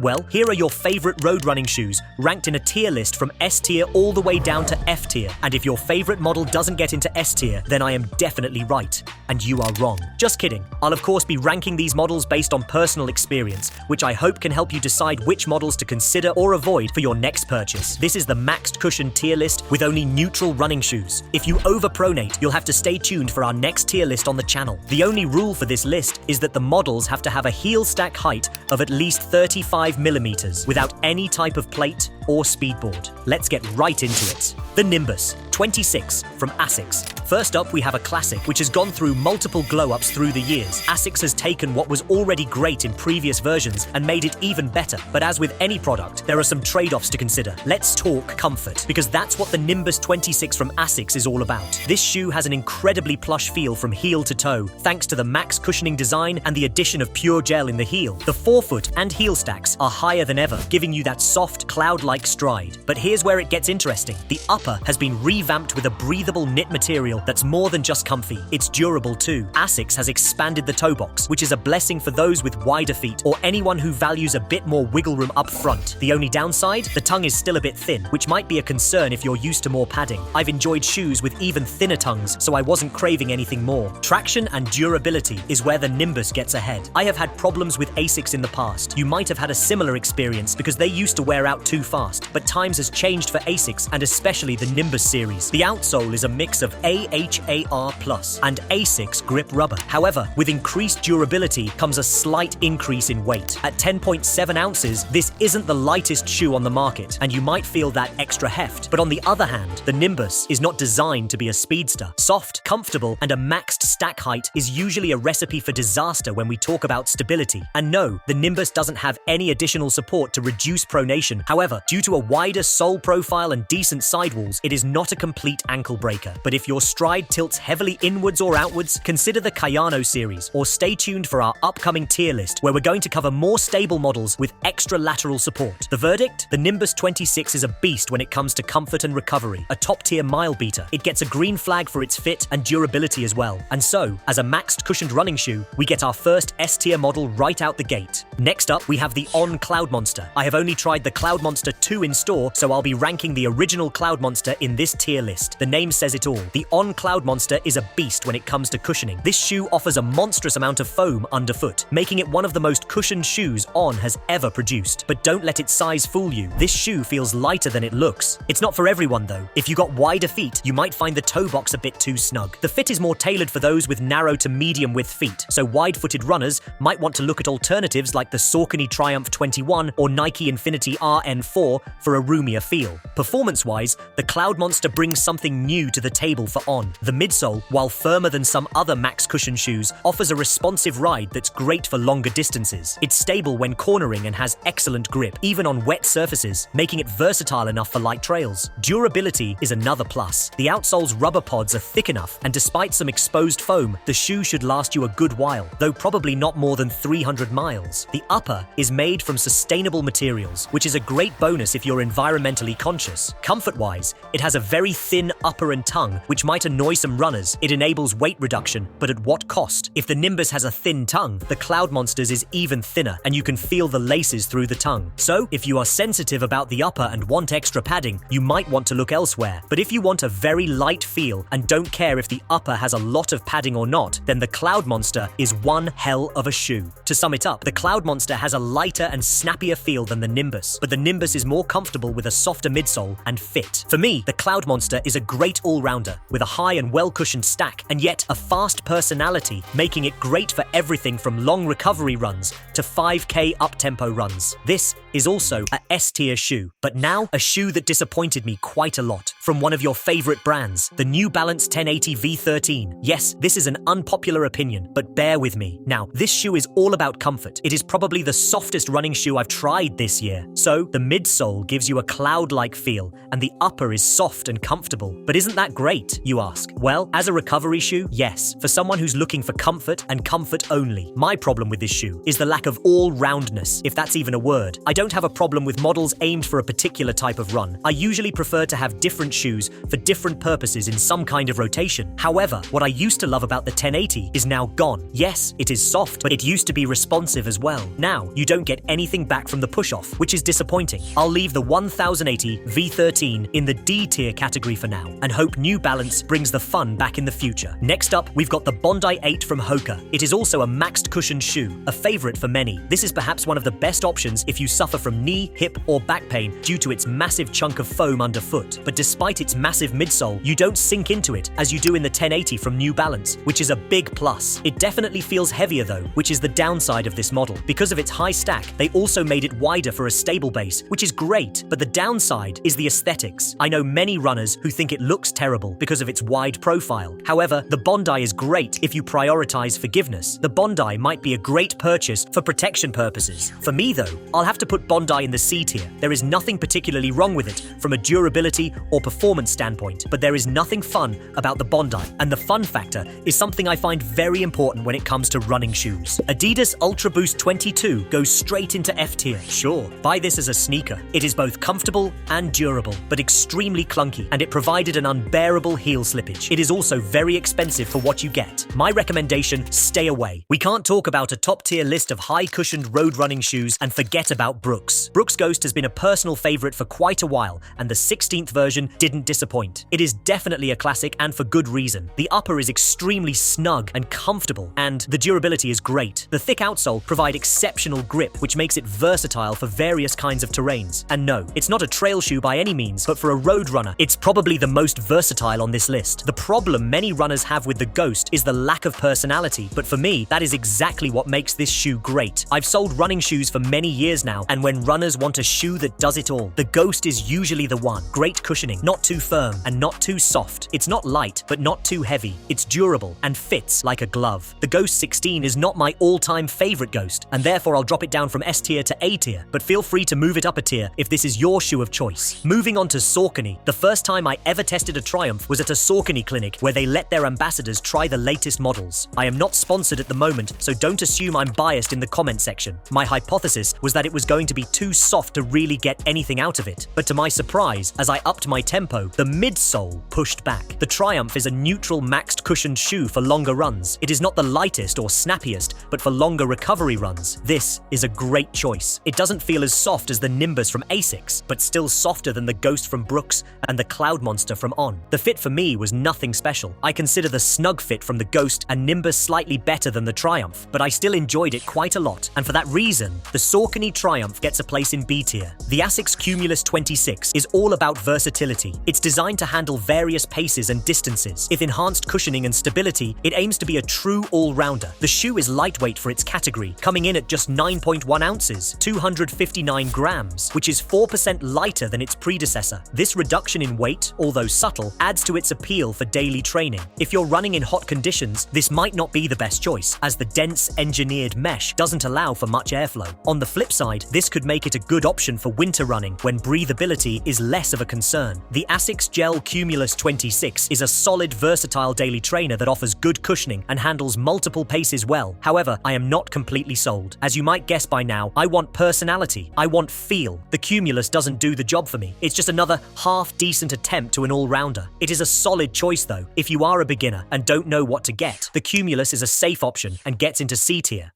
Well, here are your favorite road running shoes, ranked in a tier list from S tier all the way down to F tier. And if your favorite model doesn't get into S tier, then I am definitely right, and you are wrong. Just kidding. I'll of course be ranking these models based on personal experience, which I hope can help you decide which models to consider or avoid for your next purchase. This is the maxed cushion tier list with only neutral running shoes. If you overpronate, you'll have to stay tuned for our next tier list on the channel. The only rule for this list is that the models have to have a heel stack height of at least 35 millimeters without any type of plate or speedboard. Let's get right into it. The Nimbus 26 from ASICS. First up, we have a classic which has gone through multiple glow-ups through the years. ASICS has taken what was already great in previous versions and made it even better. But as with any product, there are some trade-offs to consider. Let's talk comfort, because that's what the Nimbus 26 from ASICS is all about. This shoe has an incredibly plush feel from heel to toe, thanks to the max cushioning design and the addition of pure gel in the heel. The forefoot and heel stacks are higher than ever, giving you that soft, cloud-like stride. But here's where it gets interesting. The upper has been revamped with a breathable knit material that's more than just comfy, it's durable too. ASICS has expanded the toe box, which is a blessing for those with wider feet or anyone who values a bit more wiggle room up front. The only downside? The tongue is still a bit thin, which might be a concern if you're used to more padding. I've enjoyed shoes with even thinner tongues, so I wasn't craving anything more. Traction and durability is where the Nimbus gets ahead. I have had problems with ASICS in the past. You might have had a similar experience because they used to wear out too fast, but times has changed for ASICS and especially the Nimbus series. The outsole is a mix of AHAR Plus and ASICS grip rubber. However, with increased durability comes a slight increase in weight. At 10.7 ounces, this isn't the lightest shoe on the market, and you might feel that extra heft. But on the other hand, the Nimbus is not designed to be a speedster. Soft, comfortable, and a maxed stack height is usually a recipe for disaster when we talk about stability. And no, the Nimbus doesn't have any additional support to reduce pronation. However, due to a wider sole profile and decent sidewalls, it is not a complete ankle breaker. But if your stride tilts heavily inwards or outwards, consider the Cayano series, or stay tuned for our upcoming tier list where we're going to cover more stable models with extra lateral support. The verdict? The Nimbus 26 is a beast when it comes to comfort and recovery, a top-tier mile beater. It gets a green flag for its fit and durability as well. And so, as a maxed cushioned running shoe, we get our first S-tier model right out the gate. Next up, we have the On Cloudmonster. I have only tried the Cloudmonster 2 in store, so I'll be ranking the original Cloudmonster in this tier list. The name says it all. The On Cloudmonster is a beast when it comes to cushioning. This shoe offers a monstrous amount of foam underfoot, making it one of the most cushioned shoes On has ever produced. But don't let its size fool you. This shoe feels lighter than it looks. It's not for everyone though. If you got wider feet, you might find the toe box a bit too snug. The fit is more tailored for those with narrow to medium width feet, so wide-footed runners might want to look at alternatives like the Saucony Triumph 21 or Nike Infinity RN4 for a roomier feel. Performance-wise, the Cloudmonster brings something new to the table for On. The midsole, while firmer than some other max cushion shoes, offers a responsive ride that's great for longer distances. It's stable when cornering and has excellent grip, even on wet surfaces, making it versatile enough for light trails. Durability is another plus. The outsole's rubber pods are thick enough, and despite some exposed foam, the shoe should last you a good while, though probably not more than 300 miles. The upper is made from sustainable materials, which is a great bonus if you're environmentally conscious. Comfort-wise, it has a very thin upper and tongue, which might annoy some runners. It enables weight reduction, but at what cost? If the Nimbus has a thin tongue, the Cloudmonster's is even thinner, and you can feel the laces through the tongue. So, if you are sensitive about the upper and want extra padding, you might want to look elsewhere. But if you want a very light feel and don't care if the upper has a lot of padding or not, then the Cloudmonster is one hell of a shoe. To sum it up, the Cloudmonster has a lighter and snappier feel than the Nimbus, but the Nimbus is more comfortable with a softer midsole and fit. For me, the Cloudmonster is a great all-rounder, with a high and well-cushioned stack, and yet a fast personality, making it great for everything from long recovery runs to 5K up-tempo runs. This is also a S-tier shoe, but now a shoe that disappointed me quite a lot. From one of your favorite brands, the New Balance 1080 V13. Yes, this is an unpopular opinion, but bear with me. Now, this shoe is all about comfort. It is probably the softest running shoe I've tried this year. So, the midsole gives you a cloud-like feel, and the upper upper is soft and comfortable. But isn't that great, you ask? Well, as a recovery shoe, yes, for someone who's looking for comfort and comfort only. My problem with this shoe is the lack of all-roundness, if that's even a word. I don't have a problem with models aimed for a particular type of run. I usually prefer to have different shoes for different purposes in some kind of rotation. However, what I used to love about the 1080 is now gone. Yes, it is soft, but it used to be responsive as well. Now, you don't get anything back from the push-off, which is disappointing. I'll leave the 1080 V13 in the D tier category for now, and hope New Balance brings the fun back in the future. Next up, we've got the Bondi 8 from Hoka. It is also a maxed cushion shoe, a favorite for many. This is perhaps one of the best options if you suffer from knee, hip, or back pain due to its massive chunk of foam underfoot. But despite its massive midsole, you don't sink into it as you do in the 1080 from New Balance, which is a big plus. It definitely feels heavier though, which is the downside of this model. Because of its high stack, they also made it wider for a stable base, which is great, but the downside is the aesthetics. I know many runners who think it looks terrible because of its wide profile. However, the Bondi is great if you prioritize forgiveness. The Bondi might be a great purchase for protection purposes. For me though, I'll have to put Bondi in the C tier. There is nothing particularly wrong with it from a durability or performance standpoint, but there is nothing fun about the Bondi, and the fun factor is something I find very important when it comes to running shoes. Adidas Ultraboost 22 goes straight into F tier. Sure, buy this as a sneaker. It is both comfortable and durable, but extremely clunky, and it provided an unbearable heel slippage. It is also very expensive for what you get. My recommendation, stay away. We can't talk about a top-tier list of high-cushioned road running shoes and forget about Brooks. Brooks Ghost has been a personal favorite for quite a while, and the 16th version didn't disappoint. It is definitely a classic, and for good reason. The upper is extremely snug and comfortable, and the durability is great. The thick outsole provide exceptional grip, which makes it versatile for various kinds of terrains. And no, it's not a trail shoe by any means, but for a road runner, it's probably the most versatile on this list. The problem many runners have with the Ghost is the lack of personality, but for me, that is exactly what makes this shoe great. I've sold running shoes for many years now, and when runners want a shoe that does it all, the Ghost is usually the one. Great cushioning, not too firm and not too soft. It's not light, but not too heavy. It's durable and fits like a glove. The Ghost 16 is not my all-time favorite Ghost, and therefore I'll drop it down from S tier to A tier, but feel free to move it up a tier if this is your shoe of choice. Moving on to Saucony. The first time I ever tested a Triumph was at a Saucony clinic where they let their ambassadors try the latest models. I am not sponsored at the moment, so don't assume I'm biased in the comment section. My hypothesis was that it was going to be too soft to really get anything out of it, but to my surprise, as I upped my tempo, the midsole pushed back. The Triumph is a neutral maxed cushioned shoe for longer runs. It is not the lightest or snappiest, but for longer recovery runs, this is a great choice. It doesn't feel as soft as the Nimbus from ASICS, but still softer than the Ghost from Brooks and the Cloudmonster from On. The fit for me was nothing special. I consider the snug fit from the Ghost and Nimbus slightly better than the Triumph, but I still enjoyed it quite a lot, and for that reason, the Saucony Triumph gets a place in B tier. The ASICS Cumulus 26 is all about versatility. It's designed to handle various paces and distances. With enhanced cushioning and stability, it aims to be a true all-rounder. The shoe is lightweight for its category, coming in at just 9.1 ounces, 259 grams, which is 4% lighter than its predecessor. This reduction in weight, although subtle, adds to its appeal for daily training. If you're running in hot conditions, this might not be the best choice, as the dense engineered mesh doesn't allow for much airflow. On the flip side, this could make it a good option for winter running when breathability is less of a concern. The ASICS Gel Cumulus 26 is a solid, versatile daily trainer that offers good cushioning and handles multiple paces well. However, I am not completely sold. As you might guess by now, I want personality. I want feel. The Cumulus doesn't do the job for me. It's just another half-decent attempt to an all-rounder. It is a solid choice though, if you are a beginner and don't know what to get. The Cumulus is a safe option and gets into C tier.